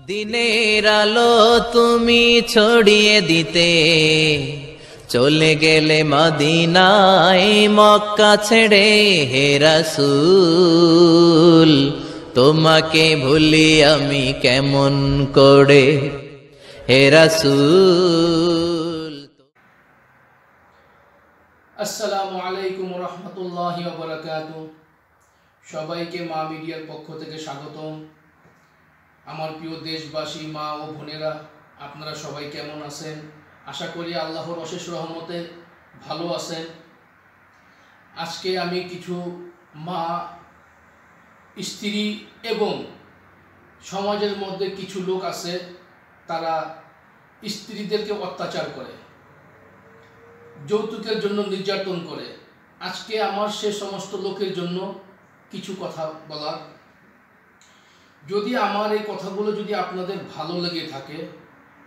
দিনের আলো তুমি ছড়িয়ে দিতে চলে গেলে মদিনায় মক্কা ছেড়ে হে রাসূল, তোমাকে ভুলি আমি কেমন করে হে রাসূল। আসসালামু আলাইকুম রহমতুল্লাহি ওয়া বারাকাতুহু। সবাইকে মা মিডিয়ার পক্ষ থেকে স্বাগতম। আমার প্রিয় দেশবাসী, মা ও বোনেরা, আপনারা সবাই কেমন আছেন? আশা করি আল্লাহর অশেষ রহমতে ভালো আছেন। আজকে আমি কিছু মা, স্ত্রী এবং সমাজের মধ্যে কিছু লোক আছে, তারা স্ত্রীদেরকে অত্যাচার করে, যৌতুকের জন্য নির্যাতন করে। আজকে আমার সে সমস্ত লোকের জন্য কিছু কথা বলার। যদি আমার এই কথাগুলো যদি আপনাদের ভালো লেগে থাকে,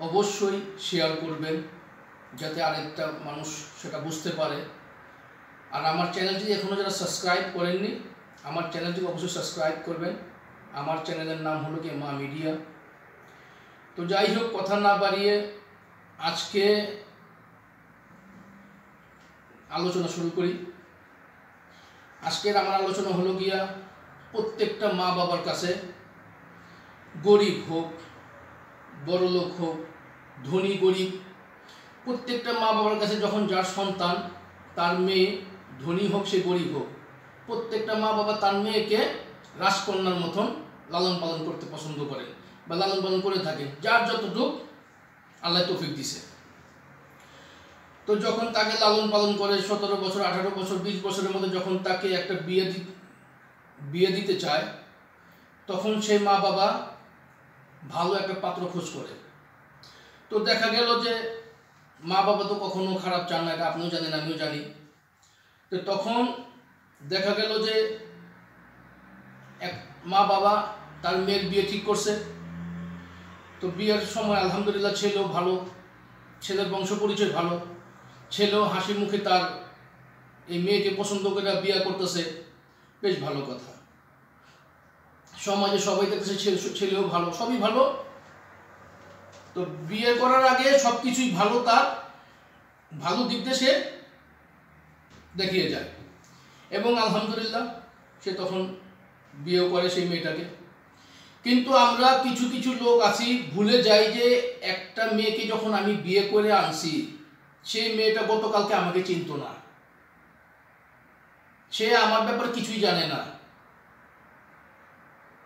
অবশ্যই শেয়ার করবেন, যাতে আরেকটা মানুষ সেটা বুঝতে পারে। আর আমার চ্যানেলটি এখনও যারা সাবস্ক্রাইব করেননি, আমার চ্যানেলটিকে অবশ্যই সাবস্ক্রাইব করবেন। আমার চ্যানেলের নাম হলো কি মা মিডিয়া। তো যাই হোক, কথা না বাড়িয়ে আজকে আলোচনা শুরু করি। আজকের আমার আলোচনা হলো গিয়া, প্রত্যেকটা মা বাবার কাছে, গরিব হোক, বড়লোক হোক, ধনী গরিব, প্রত্যেকটা মা বাবার কাছে যখন যার সন্তান, তার মেয়ে ধনী হোক সে গরিব হোক, প্রত্যেকটা মা বাবা তার মেয়েকে রাজকন্যার মতন লালন পালন করতে পছন্দ করে বা লালন পালন করে থাকে, যার যতটুক আল্লাহ তৌফিক দিছে। তো যখন তাকে লালন পালন করে 17 বছর, 18 বছর, 20 বছরের মধ্যে যখন তাকে একটা বিয়ে দিতে চায়, তখন সেই মা বাবা ভালো একটা পাত্র খোঁজ করে। তো দেখা গেল যে মা বাবা তো কখনো খারাপ চান না, এটা আপনিও জানেন, আমিও জানি। তো তখন দেখা গেল যে এক মা বাবা তার মেয়ের বিয়ে ঠিক করছে। তো বিয়ের সময় আলহামদুলিল্লাহ ছেলেও ভালো, ছেলের বংশ পরিচয় ভালো, ছেলেও হাসি মুখে তার এই মেয়েকে পছন্দ করে বিয়ে করতেছে, বেশ ভালো কথা। সমাজে সবাই দেখতেছে ছেলেও ভালো, সবই ভালো। তো বিয়ে করার আগে সব কিছুই ভালো, তার ভালো দিক দিয়ে সে দেখিয়ে যায় এবং আলহামদুলিল্লাহ সে তখন বিয়েও করে সেই মেয়েটাকে। কিন্তু আমরা কিছু কিছু লোক আছি, ভুলে যাই যে একটা মেয়েকে যখন আমি বিয়ে করে আনছি, সেই মেয়েটা গতকালকে আমাকে চিনত না, সে আমার ব্যাপারে কিছুই জানে না।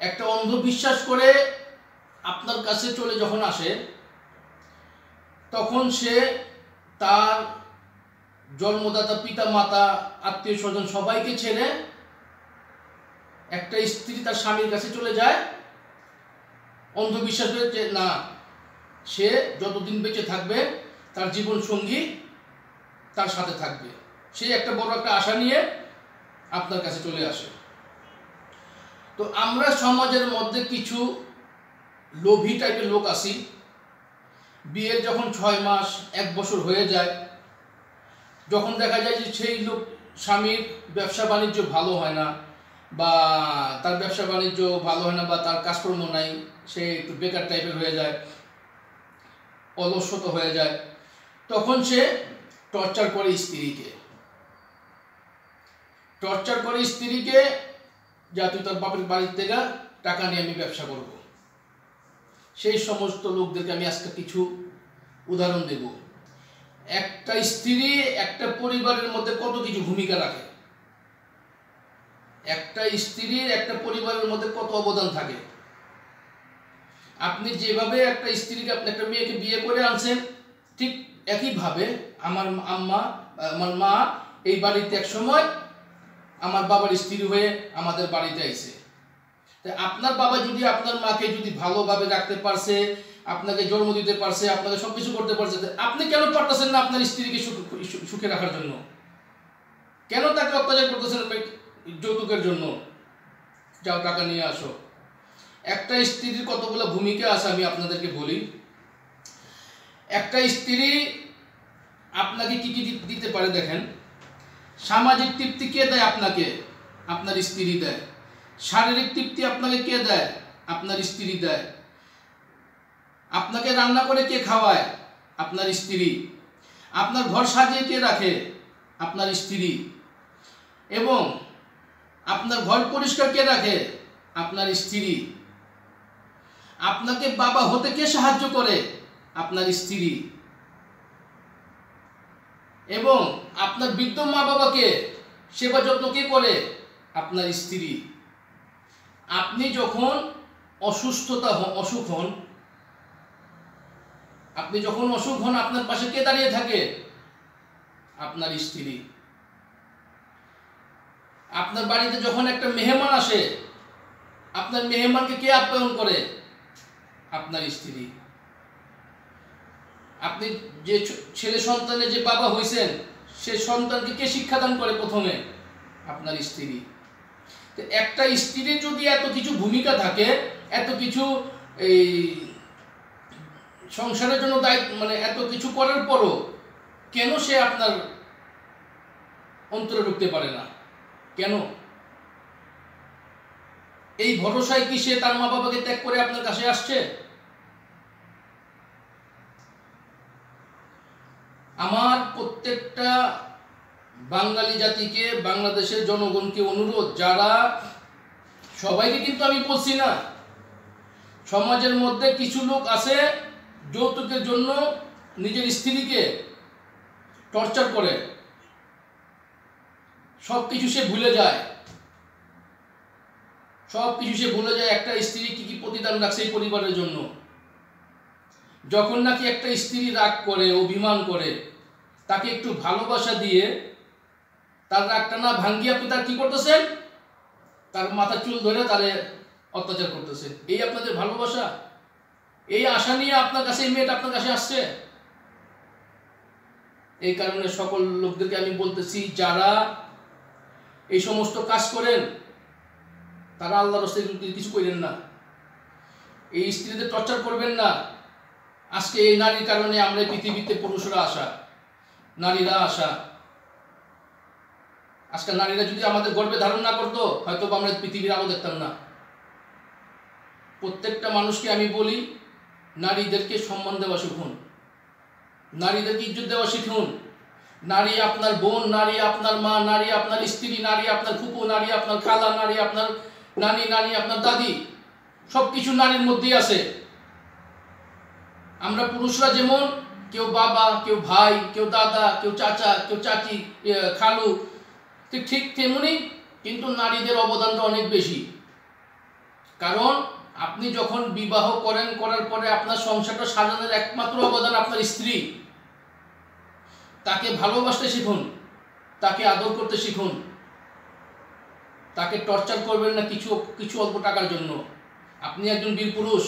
একটা অন্ধবিশ্বাস করে আপনার কাছে চলে যখন আসে, তখন সে তার জন্মদাতা, পিতা মাতা, আত্মীয় স্বজন সবাইকে ছেড়ে একটা স্ত্রী তার স্বামীর কাছে চলে যায়, অন্ধবিশ্বাস যে না, সে যতদিন বেঁচে থাকবে তার জীবন সঙ্গী তার সাথে থাকবে। সে একটা বড় একটা আশা নিয়ে আপনার কাছে চলে আসে। তো আমরা সমাজের মধ্যে কিছু লোভী টাইপের লোক আছি। বিয়ের যখন 6 মাস, 1 বছর হয়ে যায়, যখন দেখা যায় যে সেই লোক স্বামীর ব্যবসা বাণিজ্য ভালো হয় না, বা তার ব্যবসা বাণিজ্য ভালো হয় না, বা তার কাজকর্ম নাই, সে একটু বেকার টাইপের হয়ে যায়, অলসতা হয়ে যায়, তখন সে টর্চার করে স্ত্রীকে। যা তুই তোর বাপের বাড়ির থেকে টাকা নিয়ে আমি ব্যবসা করব। সেই সমস্ত লোকদেরকে আমি আজকে কিছু উদাহরণ দেব। একটা স্ত্রী একটা পরিবারের মধ্যে কত কিছু ভূমিকা রাখে, একটা স্ত্রীর একটা পরিবারের মধ্যে কত অবদান থাকে। আপনি যেভাবে একটা স্ত্রীকে, আপনি একটা মেয়েকে বিয়ে করে আনছেন, ঠিক একইভাবে আমার মা এই বাড়িতে এক সময় আমার বাবার স্ত্রী হয়ে আমাদের বাড়িতে আইছে। তাই আপনার বাবা যদি আপনার মাকে যদি ভালোভাবে রাখতে পারছে, আপনাকে জন্ম দিতে পারছে, আপনাকে সবকিছু করতে পারছে, আপনি কেন পারতেছেন না আপনার স্ত্রীকে সুখে রাখার জন্য? কেন তাকে অত্যাচার করতেছেন যৌতুকের জন্য? যাও টাকা নিয়ে আসো। একটা স্ত্রীর কতগুলো ভূমিকা আছে আমি আপনাদেরকে বলি। একটা স্ত্রী আপনাকে কি কি দিতে পারে দেখেন। সামাজিক তৃপ্তি কে দেয় আপনাকে? আপনার স্ত্রী দেয়। শারীরিক তৃপ্তি আপনাকে কে দেয়? আপনার স্ত্রী দেয়। আপনাকে রান্না করে কে খাওয়ায়? আপনার স্ত্রী। আপনার ঘর সাজিয়ে কে রাখে? আপনার স্ত্রী। এবং আপনার ঘর পরিষ্কার কে রাখে? আপনার স্ত্রী। আপনাকে বাবা হতে কে সাহায্য করে? আপনার স্ত্রী। এবং আপনার বৃদ্ধ মা বাবাকে সেবা যত্ন কে করে? আপনার স্ত্রী। আপনি যখন অসুখ হন, আপনার পাশে কে দাঁড়িয়ে থাকে? আপনার স্ত্রী। আপনার বাড়িতে যখন একটা মেহমান আসে, আপনার মেহমানকে কে আপ্যায়ন করে? আপনার স্ত্রী। আপনি যে ছেলে সন্তানের যে বাবা হয়েছেন, সে সন্তানকে কে শিক্ষাদান করে প্রথমে? আপনার স্ত্রী। তো একটা স্ত্রীর যদি এত কিছু ভূমিকা থাকে, এত কিছু এই সংসারের জন্য দায়িত্ব, মানে এত কিছু করার পরও কেন সে আপনার অন্তরে ঢুকতে পারে না? কেন? এই ভরসায় কি সে তার মা বাবাকে ত্যাগ করে আপনার কাছে আসছে? আমার প্রত্যেকটা বাঙালি জাতিকে, বাংলাদেশের জনগণকে অনুরোধ, যারা, সবাইকে কিন্তু আমি বলছি না, সমাজের মধ্যে কিছু লোক আছে যৌতুকের জন্য নিজের স্ত্রীকে টর্চার করে, সব কিছু সে ভুলে যায়, একটা স্ত্রী কি কি প্রতিদান রাখছে এই পরিবারের জন্য। যখন নাকি একটা স্ত্রী রাগ করে, অভিমান করে, তাকে একটু ভালোবাসা দিয়ে তার রাগটা না ভাঙ্গিয়ে আপনি তার কি করতেছেন? তার মাথা চুল ধরে তারে অত্যাচার করতেছেন। এই আপনাদের ভালোবাসা? এই আশা নিয়ে আপনার কাছে এই মেয়েটা আপনার কাছে আসছে? এই কারণে সকল লোকদেরকে আমি বলতেছি, যারা এই সমস্ত কাজ করেন তারা আল্লাহর রাস্তায় কিছু করেন না, এই স্ত্রীদের টর্চার করবেন না। আজকে এই নারীর কারণে আমরা পৃথিবীতে পুরুষরা আসা, নারীরা আসা। আজকাল নারীরা যদি আমাদের গর্বে ধারণ না করতো, হয়তো আমরা পৃথিবীর আলো দেখতাম না। প্রত্যেকটা মানুষকে আমি বলি, নারীদেরকে সম্মান দেওয়া শিখুন, নারীদেরকে ইজ্জত দেওয়া শিখুন। নারী আপনার বোন, নারী আপনার মা, নারী আপনার স্ত্রী, নারী আপনার ফুপু, নারী আপনার খালা, নারী আপনার নানি, নারী আপনার দাদি, সবকিছু নারীর মধ্যেই আছে। আমরা পুরুষরা যেমন কেউ বাবা, কেউ ভাই, কেউ দাদা, কেউ চাচা, কেউ চাচি, খালু, ঠিক তেমনি কিন্তু নারীদের অবদানটা অনেক বেশি। কারণ আপনি যখন বিবাহ করার পরে আপনার সংসারটা সাজানোর একমাত্র অবদান আপনার স্ত্রী। তাকে ভালোবাসতে শিখুন, তাকে আদর করতে শিখুন, তাকে টর্চার করবেন না কিছু অল্প টাকার জন্য। আপনি একজন বীর পুরুষ,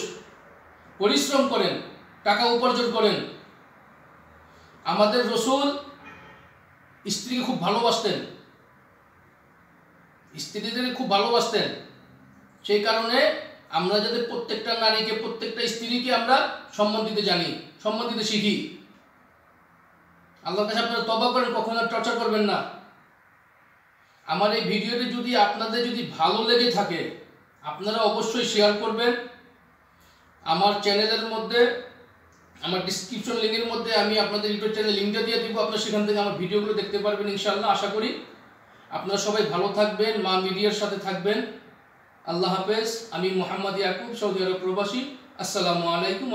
পরিশ্রম করেন, টাকা উপার্জন করেন। আমাদের রাসূল স্ত্রীকে খুব ভালোবাসতেন, স্ত্রীদের খুব ভালোবাসতেন। সেই কারণে আমরা যাতে প্রত্যেকটা নারীকে, প্রত্যেকটা স্ত্রীকে আমরা সম্মান দিতে জানি, সম্মান দিতে শিখি। আল্লাহর কাছে আপনারা তওবা করেন, কখনো টর্চার করবেন না। আমার এই ভিডিওটি যদি আপনাদের ভালো লেগে থাকে, আপনারা অবশ্যই শেয়ার করবেন। আমার চ্যানেলের মধ্যে, আমার ডিসক্রিপশন লিঙ্কের মধ্যে আমি আপনাদের ইউটিউব চ্যানেল লিঙ্কটা দিয়ে দিব, আপনারা সেখান থেকে আমার ভিডিওগুলো দেখতে পারবেন ইনশাআল্লাহ। আশা করি আপনারা সবাই ভালো থাকবেন, মা মিডিয়ার সাথে থাকবেন। আল্লাহ হাফেজ। আমি মোহাম্মদ ইয়াকুব, সৌদি আরব প্রবাসী। আসসালামু আলাইকুম।